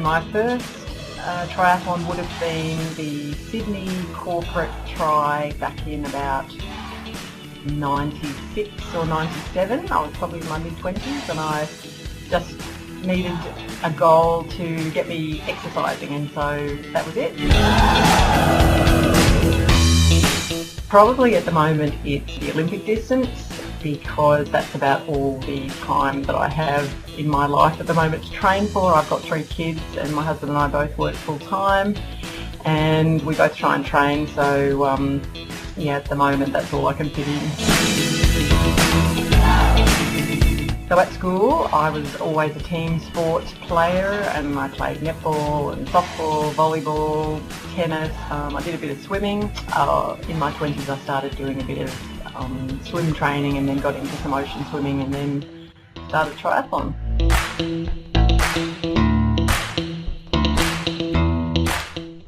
my first triathlon would have been the Sydney Corporate Tri back in about 96 or 97. I was probably in my mid-20s and I just needed a goal to get me exercising, and so that was it. Probably at the moment it's the Olympic distance, because that's about all the time that I have in my life at the moment to train for. I've got 3 kids and my husband and I both work full time and we both try and train, so yeah, at the moment that's all I can fit in. So at school I was always a team sport player and I played netball and softball, volleyball, tennis. I did a bit of swimming. In my 20s I started doing a bit of swim training and then got into some ocean swimming and then started triathlon.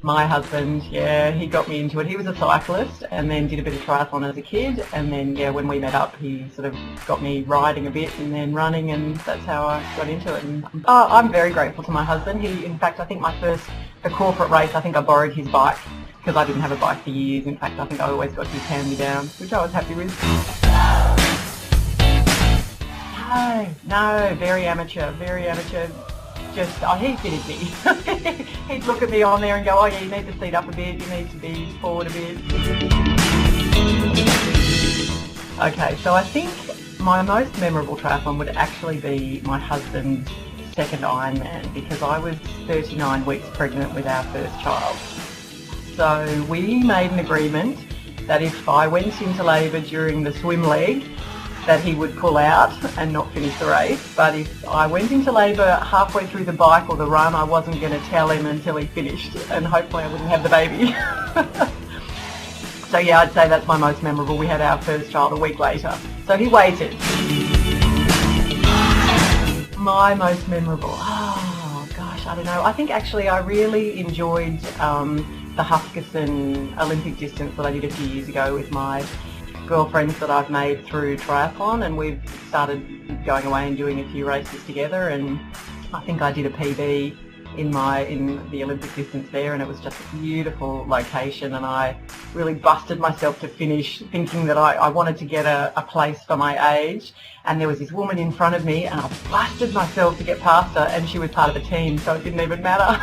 My husband, yeah, he got me into it. He was a cyclist and then did a bit of triathlon as a kid, and then yeah, when we met up he sort of got me riding a bit and then running, and that's how I got into it. And I'm very grateful to my husband. He, in fact, I think the corporate race, I think I borrowed his bike because I didn't have a bike for years. In fact, I think I always got his hand-me-down, which I was happy with. No, very amateur. Just, he fitted me. He'd look at me on there and go, oh yeah, you need to seat up a bit, you need to be forward a bit. Okay, so I think my most memorable triathlon would actually be my husband's second Ironman, because I was 39 weeks pregnant with our first child. So we made an agreement that if I went into labour during the swim leg, that he would pull out and not finish the race. But if I went into labour halfway through the bike or the run, I wasn't going to tell him until he finished, and hopefully I wouldn't have the baby. So yeah, I'd say that's my most memorable. We had our first child a week later. So he waited. My most memorable, oh gosh, I don't know. I think actually I really enjoyed the Huskisson Olympic distance that I did a few years ago with my girlfriends that I've made through triathlon, and we've started going away and doing a few races together, and I think I did a PB in the Olympic distance there, and it was just a beautiful location, and I really busted myself to finish thinking that I wanted to get a place for my age, and there was this woman in front of me and I busted myself to get past her, and she was part of the team, so it didn't even matter.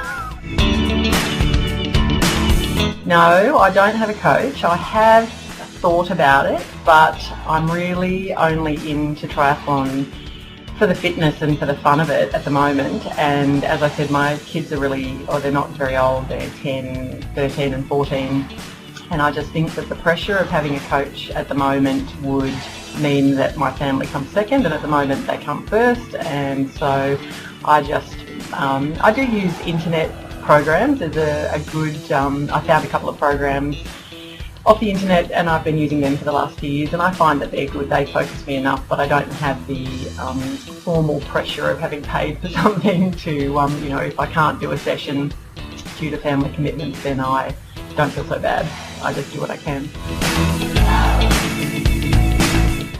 No, I don't have a coach. I have thought about it, but I'm really only into triathlon for the fitness and for the fun of it at the moment. And as I said, my kids are they're not very old, they're 10, 13 and 14, and I just think that the pressure of having a coach at the moment would mean that my family comes second, and at the moment they come first, and so I do use internet programs. There's a good, I found a couple of programs off the internet and I've been using them for the last few years, and I find that they're good. They focus me enough, but I don't have the formal pressure of having paid for something to, if I can't do a session due to family commitments, then I don't feel so bad. I just do what I can.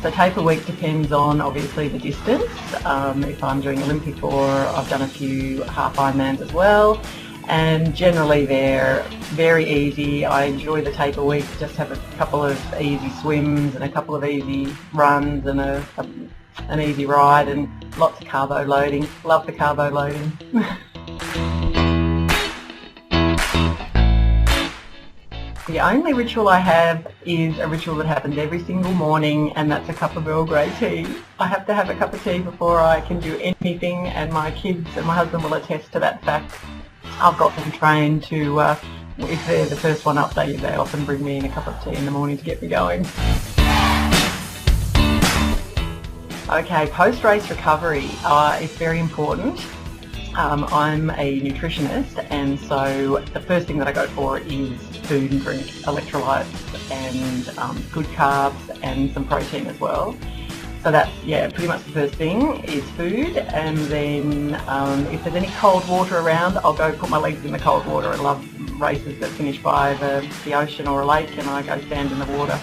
So taper week depends on obviously the distance. If I'm doing Olympic, or I've done a few half Ironmans as well. And generally they're very easy. I enjoy the taper week, just have a couple of easy swims and a couple of easy runs and an easy ride, and lots of carbo loading. Love the carbo loading. The only ritual I have is a ritual that happens every single morning, and that's a cup of Earl Grey tea. I have to have a cup of tea before I can do anything, and my kids and my husband will attest to that fact. I've got them trained to, if they're the first one up, they often bring me in a cup of tea in the morning to get me going. Okay, post-race recovery is very important. I'm a nutritionist, and so the first thing that I go for is food and drink, electrolytes and good carbs and some protein as well. So that's, pretty much the first thing is food, and then if there's any cold water around, I'll go put my legs in the cold water. I love races that finish by the ocean or a lake, and I go stand in the water.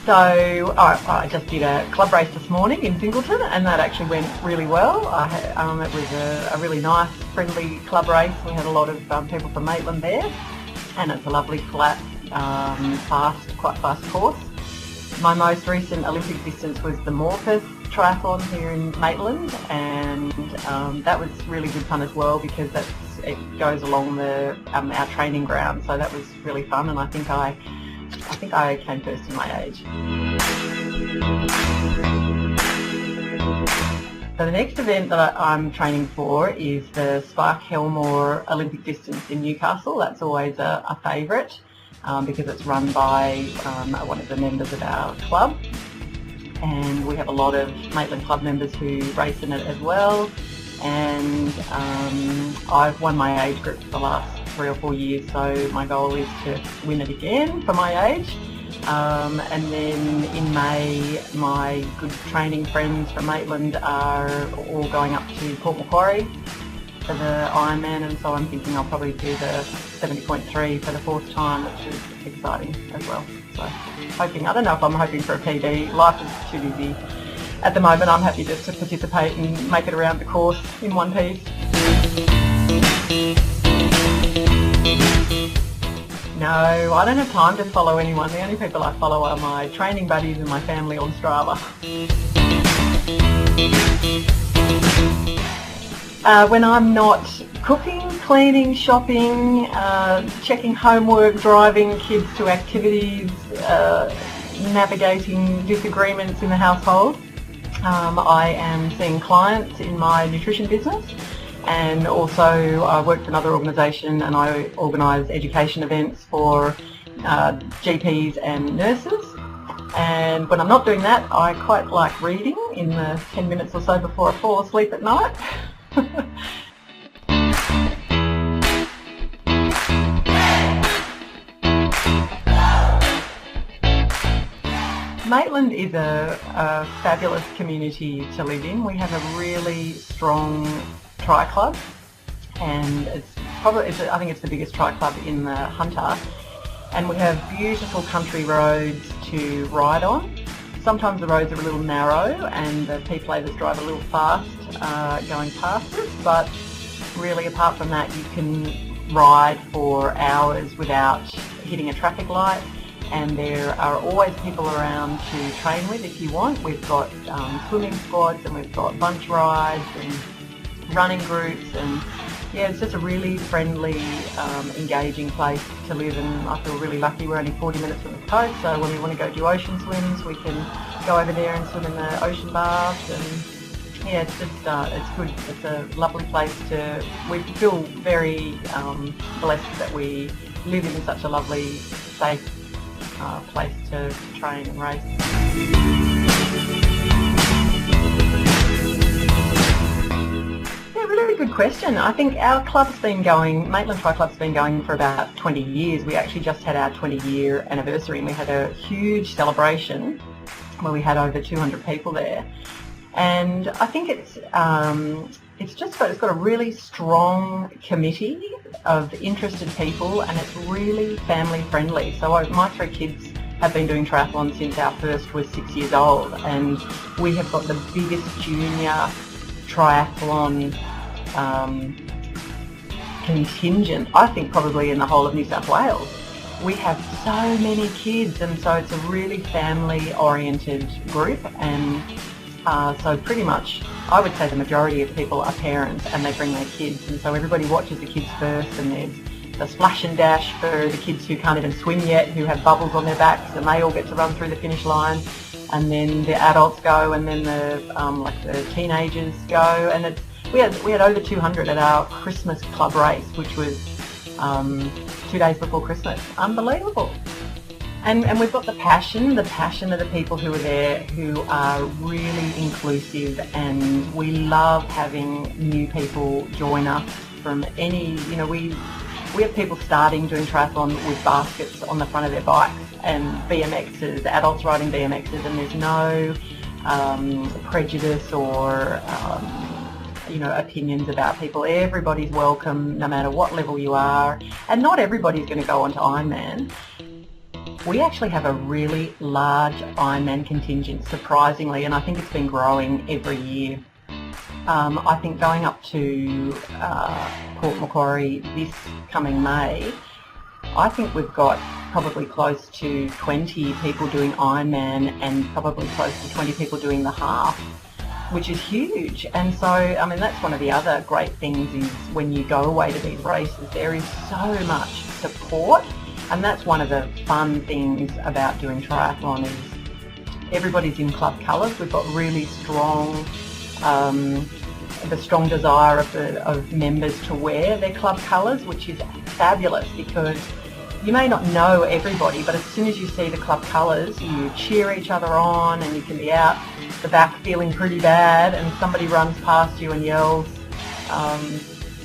So I just did a club race this morning in Singleton, and that actually went really well. It was a really nice, friendly club race. We had a lot of people from Maitland there, and it's a lovely, flat, quite fast course. My most recent Olympic distance was the Morpeth Triathlon here in Maitland, and that was really good fun as well because it goes along our training ground. So that was really fun, and I think I came first in my age. So the next event that I'm training for is the Spark Helmore Olympic distance in Newcastle. That's always a favourite because it's run by one of the members of our club, and we have a lot of Maitland Club members who race in it as well. And I've won my age group for the last 3 or 4 years, so my goal is to win it again for my age. And then in May, my good training friends from Maitland are all going up to Port Macquarie for the Ironman, and so I'm thinking I'll probably do the 70.3 for the 4th time, which is exciting as well. So I don't know if I'm hoping for a PB. Life is too busy. At the moment, I'm happy just to participate and make it around the course in one piece. No, I don't have time to follow anyone. The only people I follow are my training buddies and my family on Strava. When I'm not cooking, cleaning, shopping, checking homework, driving kids to activities, navigating disagreements in the household, I am seeing clients in my nutrition business, and also I work for another organisation and I organise education events for GPs and nurses. And when I'm not doing that, I quite like reading in the 10 minutes or so before I fall asleep at night. Maitland is a fabulous community to live in. We have a really strong tri club, and I think it's the biggest tri club in the Hunter, and we have beautiful country roads to ride on. Sometimes the roads are a little narrow and the P-platers drive a little fast going past us, but really apart from that you can ride for hours without hitting a traffic light. And there are always people around to train with if you want. We've got swimming squads, and we've got bunch rides and running groups, and yeah, it's just a really friendly, engaging place to live, and I feel really lucky. We're only 40 minutes from the coast, so when we want to go do ocean swims, we can go over there and swim in the ocean baths, and yeah, it's just it's good. It's a lovely place we feel very blessed that we live in such a lovely, safe place to train and race. Yeah, really good question. I think our club's been going, Maitland Tri Club's been going for about 20 years. We actually just had our 20-year anniversary, and we had a huge celebration where we had over 200 people there. And I think it's got a really strong committee of interested people, and it's really family friendly. So my 3 kids have been doing triathlon since our first was 6 years old, and we have got the biggest junior triathlon contingent, I think, probably in the whole of New South Wales. We have so many kids, and so it's a really family oriented group, and so pretty much I would say the majority of people are parents and they bring their kids, and so everybody watches the kids first, and there's the splash and dash for the kids who can't even swim yet, who have bubbles on their backs, and they all get to run through the finish line, and then the adults go, and then the teenagers go, and we had over 200 at our Christmas club race, which was 2 days before Christmas. Unbelievable. And we've got the passion of the people who are there, who are really inclusive, and we love having new people join us from any, we have people starting doing triathlon with baskets on the front of their bikes, and BMXs, adults riding BMXs, and there's no prejudice or opinions about people. Everybody's welcome, no matter what level you are, and not everybody's going to go on to Ironman. We actually have a really large Ironman contingent, surprisingly, and I think it's been growing every year. I think going up to Port Macquarie this coming May, I think we've got probably close to 20 people doing Ironman and probably close to 20 people doing the half, which is huge. And so, I mean, that's one of the other great things is when you go away to these races, there is so much support, and that's one of the fun things about doing triathlon is everybody's in club colours. We've got really strong, the strong desire of members to wear their club colours, which is fabulous because you may not know everybody, but as soon as you see the club colours, you cheer each other on, and you can be out the back feeling pretty bad and somebody runs past you and yells,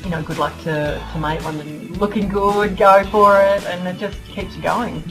you know, good luck to Maitland and looking good, go for it, and it just keeps you going.